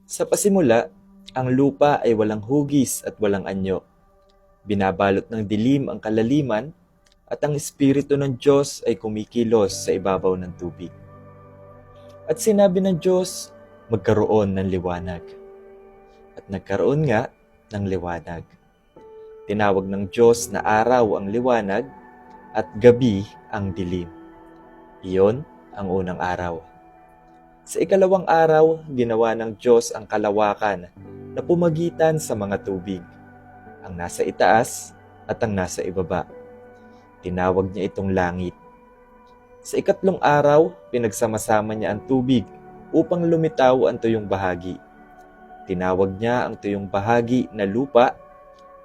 Sa pasimula, ang lupa ay walang hugis at walang anyo. Binabalot ng dilim ang kalaliman at ang Espiritu ng Diyos ay kumikilos sa ibabaw ng tubig. At sinabi ng Diyos, magkaroon ng liwanag. At nagkaroon nga ng liwanag. Tinawag ng Diyos na araw ang liwanag at gabi ang dilim. Iyon ang unang araw. Sa ikalawang araw, ginawa ng Diyos ang kalawakan na pumagitan sa mga tubig, ang nasa itaas at ang nasa ibaba. Tinawag niya itong langit. Sa ikatlong araw, pinagsama-sama niya ang tubig upang lumitaw ang tuyong bahagi. Tinawag niya ang tuyong bahagi na lupa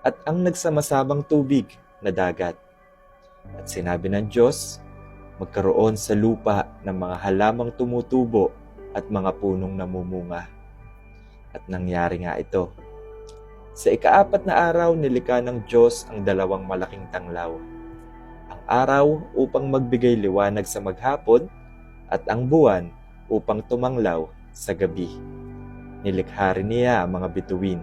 at ang nagsama-samang tubig na dagat. At sinabi ng Diyos, magkaroon sa lupa ng mga halamang tumutubo at mga punong namumunga. At nangyari nga ito. Sa ikaapat na araw, nilikha ng Diyos ang dalawang malaking tanglaw. Ang araw upang magbigay liwanag sa maghapon at ang buwan upang tumanglaw sa gabi. Nilikha rin niya ang mga bituin.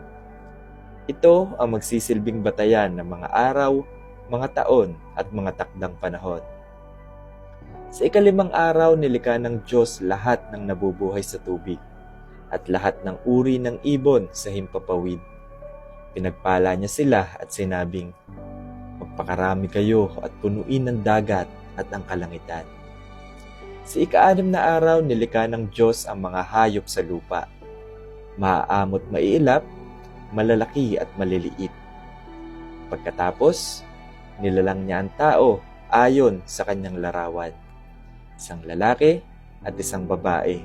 Ito ang magsisilbing batayan ng mga araw, mga taon at mga takdang panahon. Sa ikalimang araw, nilikha ng Diyos lahat ng nabubuhay sa tubig at lahat ng uri ng ibon sa himpapawid. Pinagpala niya sila at sinabing, magpakarami kayo at punuin ng dagat at ang kalangitan. Sa ika-6 na araw, nilikha ng Diyos ang mga hayop sa lupa. Maaamot maiilap, malalaki at maliliit. Pagkatapos, nilalang niya ang tao ayon sa kanyang larawan. Isang lalaki at isang babae.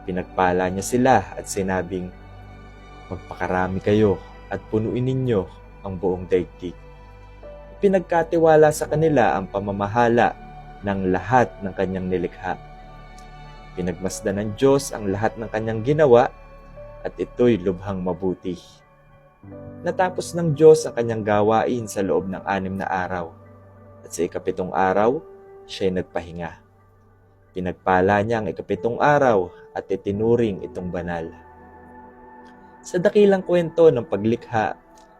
Pinagpala niya sila at sinabing, magpakarami kayo at punuin ninyo ang buong daigdig. Pinagkatiwala sa kanila ang pamamahala ng lahat ng kanyang nilikha. Pinagmasdan ng Diyos ang lahat ng kanyang ginawa at ito'y lubhang mabuti. Natapos ng Diyos ang kanyang gawain sa loob ng 6 na araw at sa ika-7 araw, siya'y nagpahinga. Pinagpala niya ang ika-7 araw at itinuring itong banal. Sa dakilang kwento ng paglikha,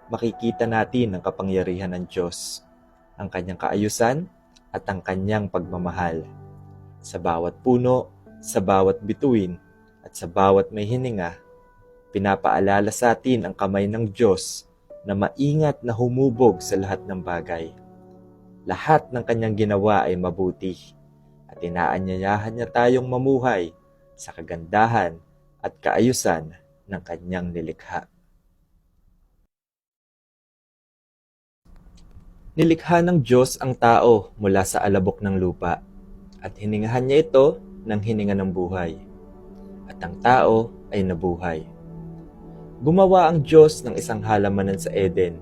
makikita natin ang kapangyarihan ng Diyos, ang kanyang kaayusan at ang kanyang pagmamahal. Sa bawat puno, sa bawat bituin at sa bawat may hininga, pinapaalala sa atin ang kamay ng Diyos na maingat na humubog sa lahat ng bagay. Lahat ng kanyang ginawa ay mabuti at inaanyayahan niya tayong mamuhay sa kagandahan at kaayusan ng kanyang nilikha. Nilikha ng Diyos ang tao mula sa alabok ng lupa at hiningahan niya ito ng hininga ng buhay. At ang tao ay nabuhay. Gumawa ang Diyos ng isang halamanan sa Eden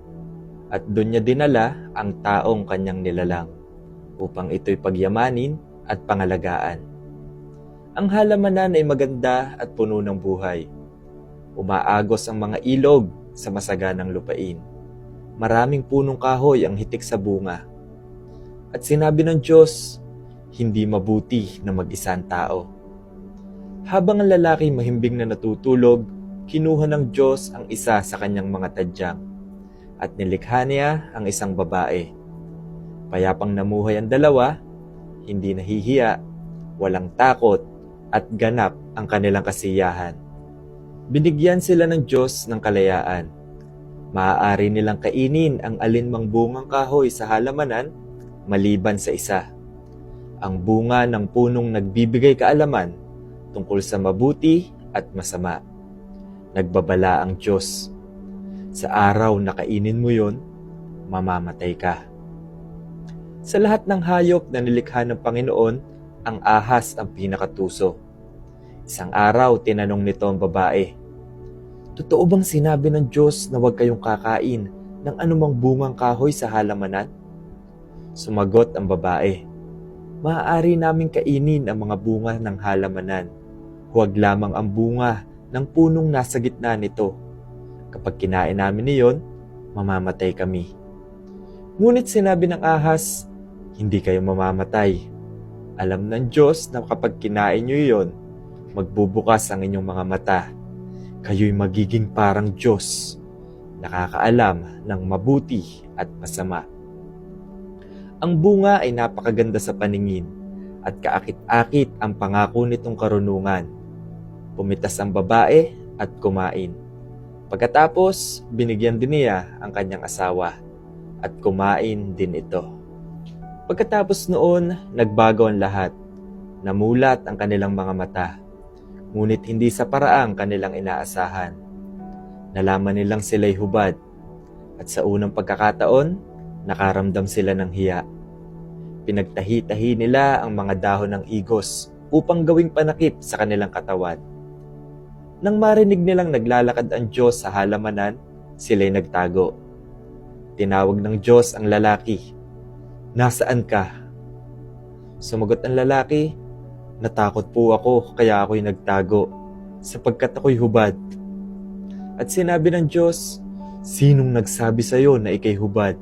at doon niya dinala ang taong kanyang nilalang upang ito'y pagyamanin at pangalagaan. Ang halamanan ay maganda at puno ng buhay. Umaagos ang mga ilog sa masaganang lupain. Maraming punong kahoy ang hitik sa bunga. At sinabi ng Diyos, hindi mabuti na mag-isa ang tao. Habang ang lalaki mahimbing na natutulog, kinuha ng Diyos ang isa sa kanyang mga tadyang at nilikha niya ang isang babae. Payapang namuhay ang dalawa, hindi nahihiya, walang takot at ganap ang kanilang kasiyahan. Binigyan sila ng Diyos ng kalayaan. Maaari nilang kainin ang alinmang bungang kahoy sa halamanan maliban sa isa. Ang bunga ng punong nagbibigay kaalaman tungkol sa mabuti at masama. Nagbabala ang Diyos. Sa araw na kainin mo yon, mamamatay ka. Sa lahat ng hayop na nilikha ng Panginoon, ang ahas ang pinakatuso. Isang araw, tinanong nito ang babae, totoo bang sinabi ng Diyos na huwag kayong kakain ng anumang bungang kahoy sa halamanan? Sumagot ang babae, maaari naming kainin ang mga bunga ng halamanan. Huwag lamang ang bunga ng punong nasa gitna nito. Kapag kinain namin iyon, mamamatay kami. Ngunit sinabi ng ahas, hindi kayo mamamatay. Alam ng Diyos na kapag kinain nyo iyon, magbubukas ang inyong mga mata. Kayo'y magiging parang Diyos, nakakaalam ng mabuti at masama. Ang bunga ay napakaganda sa paningin at kaakit-akit ang pangako nitong karunungan. Pumitas ang babae at kumain. Pagkatapos, binigyan din niya ang kanyang asawa at kumain din ito. Pagkatapos noon, nagbago ang lahat. Namulat ang kanilang mga mata, ngunit hindi sa paraang kanilang inaasahan. Nalaman nilang sila'y hubad at sa unang pagkakataon, nakaramdam sila ng hiya. Pinagtahi-tahi nila ang mga dahon ng igos upang gawing panakip sa kanilang katawan. Nang marinig nilang naglalakad ang Diyos sa halamanan, sila'y nagtago. Tinawag ng Diyos ang lalaki. "Nasaan ka?" Sumagot ang lalaki, "Natakot po ako kaya ako'y nagtago, sapagkat ako'y hubad." At sinabi ng Diyos, "Sinong nagsabi sa iyo na ika'y hubad?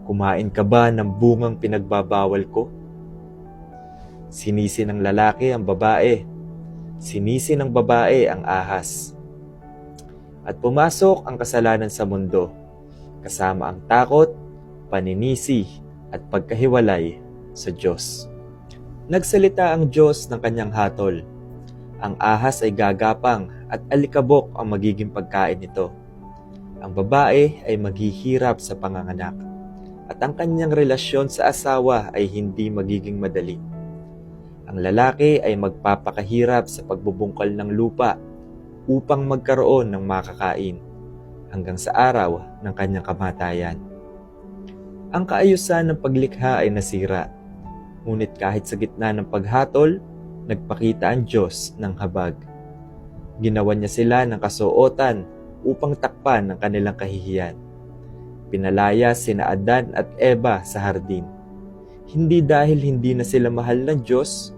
Kumain ka ba ng bungang pinagbabawal ko?" Sinisi ng lalaki ang babae. Sinisi ng babae ang ahas. At pumasok ang kasalanan sa mundo, kasama ang takot, paninisi, at pagkahiwalay sa Diyos. Nagsalita ang Diyos ng kanyang hatol. Ang ahas ay gagapang at alikabok ang magiging pagkain nito. Ang babae ay maghihirap sa panganganak, at ang kanyang relasyon sa asawa ay hindi magiging madali. Ang lalaki ay magpapakahirap sa pagbubungkal ng lupa upang magkaroon ng makakain hanggang sa araw ng kanyang kamatayan. Ang kaayusan ng paglikha ay nasira, ngunit kahit sa gitna ng paghatol, nagpakita ang Diyos ng habag. Ginawa niya sila ng kasuotan upang takpan ang kanilang kahihiyan. Pinalaya sina Adan at Eva sa hardin, hindi dahil hindi na sila mahal ng Diyos,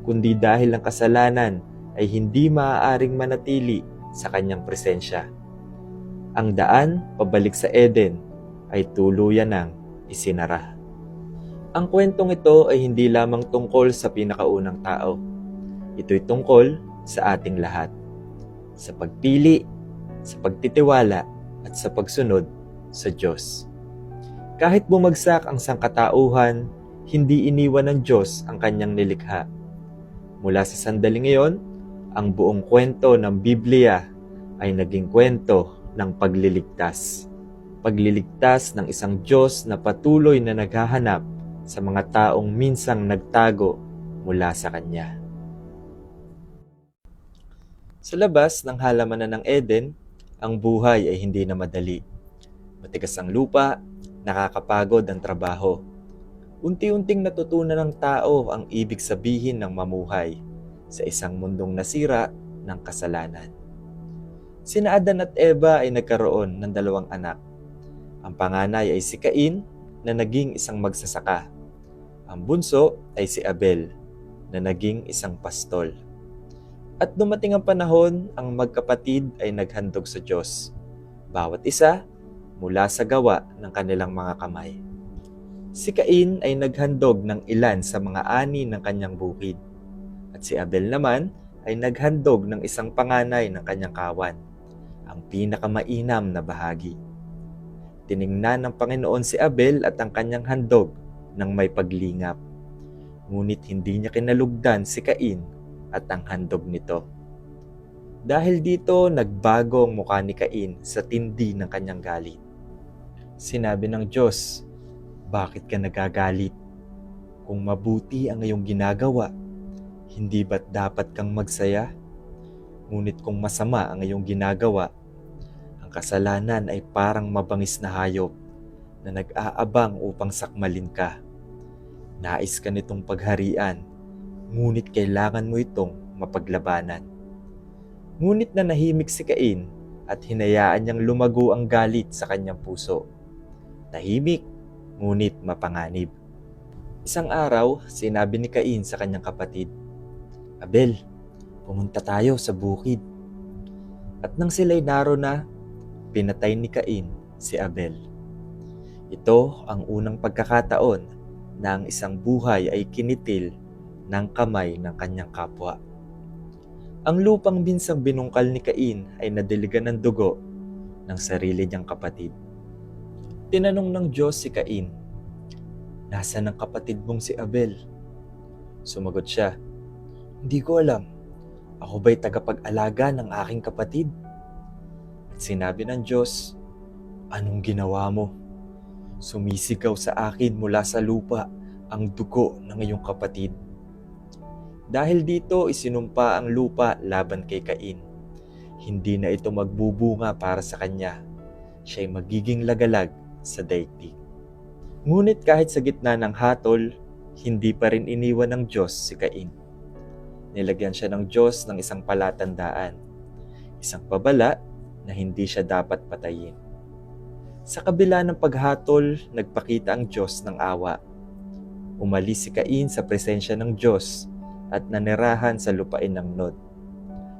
kundi dahil ang kasalanan ay hindi maaaring manatili sa kanyang presensya. Ang daan pabalik sa Eden ay tuluyan ng isinara. Ang kwentong ito ay hindi lamang tungkol sa pinakaunang tao. Ito'y tungkol sa ating lahat. Sa pagpili, sa pagtitiwala, at sa pagsunod sa Diyos. Kahit bumagsak ang sangkatauhan, hindi iniwan ng Diyos ang kanyang nilikha. Mula sa sandaling iyon, ang buong kwento ng Biblia ay naging kwento ng pagliligtas. Pagliligtas ng isang Diyos na patuloy na naghahanap sa mga taong minsang nagtago mula sa Kanya. Sa labas ng halamanan ng Eden, ang buhay ay hindi na madali. Matigas ang lupa, nakakapagod ang trabaho. Unti-unting natutunan ng tao ang ibig sabihin ng mamuhay sa isang mundong nasira ng kasalanan. Sina Adan at Eva ay nagkaroon ng 2 anak. Ang panganay ay si Cain na naging isang magsasaka. Ang bunso ay si Abel na naging isang pastol. At dumating ang panahon, ang magkapatid ay naghandog sa Diyos, bawat isa mula sa gawa ng kanilang mga kamay. Si Cain ay naghandog ng ilan sa mga ani ng kanyang bukid, at si Abel naman ay naghandog ng isang panganay ng kanyang kawan, ang pinakamainam na bahagi. Tiningnan ng Panginoon si Abel at ang kanyang handog ng may paglingap, ngunit hindi niya kinalugdan si Cain at ang handog nito. Dahil dito, nagbago ang mukha ni Cain sa tindi ng kanyang galit. Sinabi ng Diyos, "Bakit ka nagagalit? Kung mabuti ang iyong ginagawa, hindi ba't dapat kang magsaya? Ngunit kung masama ang iyong ginagawa, ang kasalanan ay parang mabangis na hayop na nag-aabang upang sakmalin ka. Nais ka nitong pagharian, ngunit kailangan mo itong mapaglabanan." Ngunit nanahimik si Cain at hinayaan niyang lumago ang galit sa kanyang puso. Tahimik, ngunit mapanganib. Isang araw, sinabi ni Cain sa kanyang kapatid, "Abel, pumunta tayo sa bukid." At nang sila'y naroon na, pinatay ni Cain si Abel. Ito ang unang pagkakataon na ang isang buhay ay kinitil ng kamay ng kanyang kapwa. Ang lupang minsang binungkal ni Cain ay nadiligan ng dugo ng sarili niyang kapatid. Tinanong ng Diyos si Cain, "Nasaan ang kapatid mong si Abel?" Sumagot siya, "Hindi ko alam. Ako ba'y tagapag-alaga ng aking kapatid?" At sinabi ng Diyos, "Anong ginawa mo? Sumisigaw sa akin mula sa lupa ang dugo ng iyong kapatid." Dahil dito isinumpa ang lupa laban kay Cain. Hindi na ito magbubunga para sa kanya. Siya'y magiging lagalag sa daigdig. Ngunit kahit sa gitna ng hatol, hindi pa rin iniwan ng Diyos si Cain. Nilagyan siya ng Diyos ng isang palatandaan, isang babala na hindi siya dapat patayin. Sa kabila ng paghatol, nagpakita ang Diyos ng awa. Umalis si Cain sa presensya ng Diyos at nanirahan sa lupain ng Nod,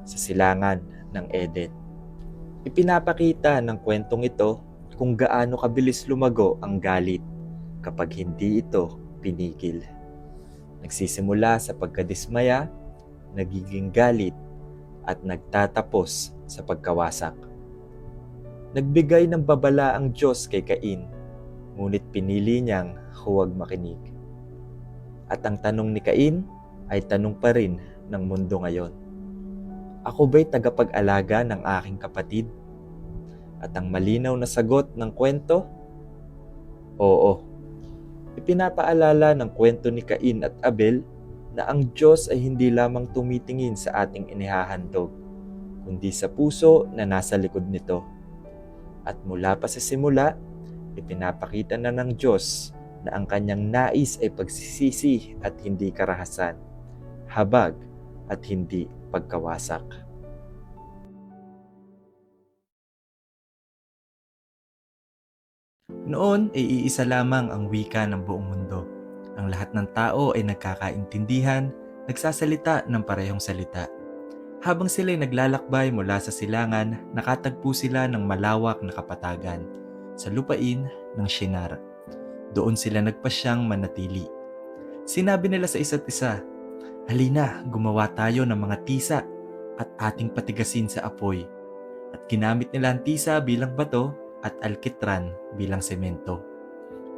sa silangan ng Eden. Ipinapakita ng kwentong ito kung gaano kabilis lumago ang galit kapag hindi ito pinigil. Nagsisimula sa pagkadismaya, nagiging galit, at nagtatapos sa pagkawasak. Nagbigay ng babala ang Diyos kay Cain, ngunit pinili niyang huwag makinig. At ang tanong ni Cain ay tanong pa rin ng mundo ngayon. Ako ba'y tagapag-alaga ng aking kapatid? At ang malinaw na sagot ng kwento? Oo. Ipinapaalala ng kwento ni Cain at Abel na ang Diyos ay hindi lamang tumitingin sa ating inihahandog, kundi sa puso na nasa likod nito. At mula pa sa simula, ipinapakita na ng Diyos na ang kanyang nais ay pagsisisi at hindi karahasan, habag at hindi pagkawasak. Noon ay iisa lamang ang wika ng buong mundo. Ang lahat ng tao ay nagkakaintindihan, nagsasalita ng parehong salita. Habang sila'y naglalakbay mula sa silangan, nakatagpo sila ng malawak na kapatagan sa lupain ng Shinar. Doon sila nagpasyang manatili. Sinabi nila sa isa't isa, "Halina, gumawa tayo ng mga tisa at ating patigasin sa apoy." At ginamit nila ang tisa bilang bato at alkitran bilang semento.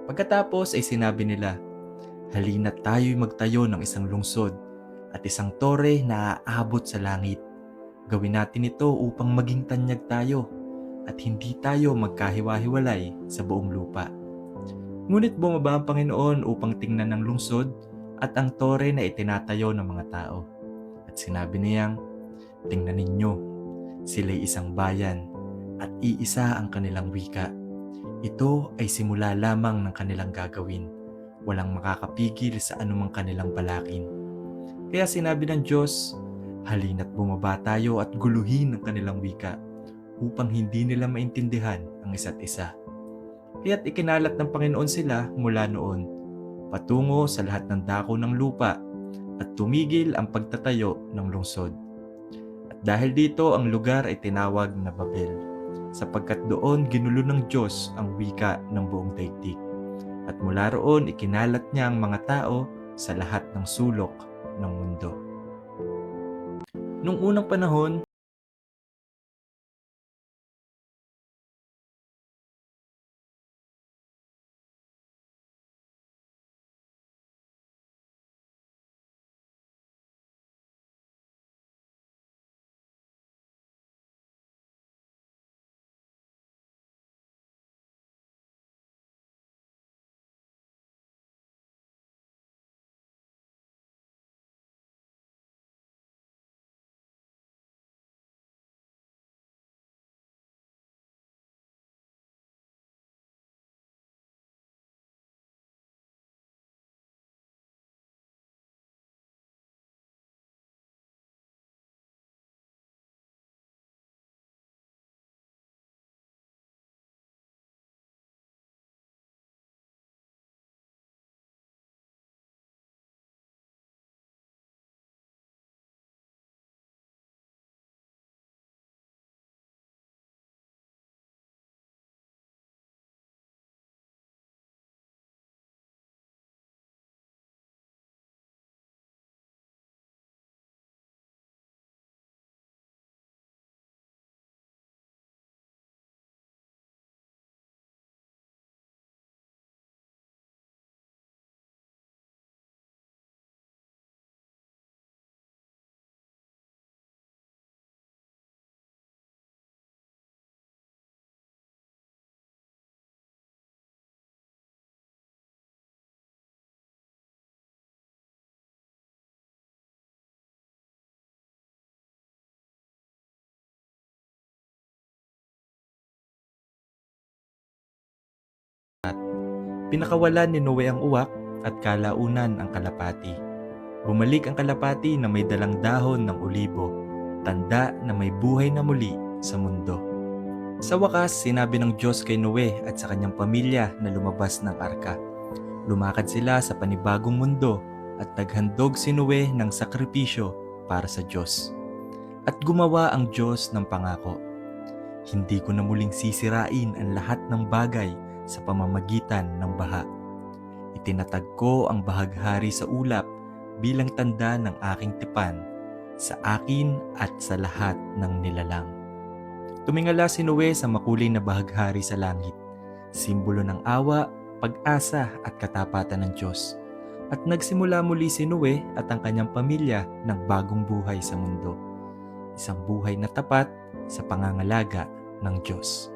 Pagkatapos ay sinabi nila, "Halina tayo'y magtayo ng isang lungsod at isang tore na aabot sa langit. Gawin natin ito upang maging tanyag tayo at hindi tayo magkahiwa-hiwalay sa buong lupa." Ngunit bumaba ang Panginoon upang tingnan ang lungsod at ang tore na itinatayo ng mga tao. At sinabi niyang, "Tingnan ninyo, sila'y isang bayan at iisa ang kanilang wika. Ito ay simula lamang ng kanilang gagawin. Walang makakapigil sa anumang kanilang balakin." Kaya sinabi ng Diyos, "Halina't bumaba tayo at guluhin ang kanilang wika upang hindi nila maintindihan ang isa't isa." Kaya't ikinalat ng Panginoon sila mula noon, patungo sa lahat ng dako ng lupa at tumigil ang pagtatayo ng lungsod. At dahil dito ang lugar ay tinawag na Babel, sapagkat doon ginulo ng Diyos ang wika ng buong daigdig. At mula roon ikinalat niya ang mga tao sa lahat ng sulok ng mundo. Nung unang panahon, Pinakawalan ni Noe ang uwak at kalaunan ang kalapati. Bumalik ang kalapati na may dalang dahon ng olibo, tanda na may buhay na muli sa mundo. Sa wakas, sinabi ng Diyos kay Noe at sa kanyang pamilya na lumabas ng arka. Lumakad sila sa panibagong mundo at naghandog si Noe ng sakripisyo para sa Diyos. At gumawa ang Diyos ng pangako. Hindi ko na muling sisirain ang lahat ng bagay sa pamamagitan ng baha. Itinatag ko ang bahaghari sa ulap bilang tanda ng aking tipan sa akin at sa lahat ng nilalang. Tumingala si Noe sa makulay na bahaghari sa langit, simbolo ng awa, pag-asa at katapatan ng Diyos. At nagsimula muli si Noe at ang kanyang pamilya ng bagong buhay sa mundo. Isang buhay na tapat sa pangangalaga ng Diyos.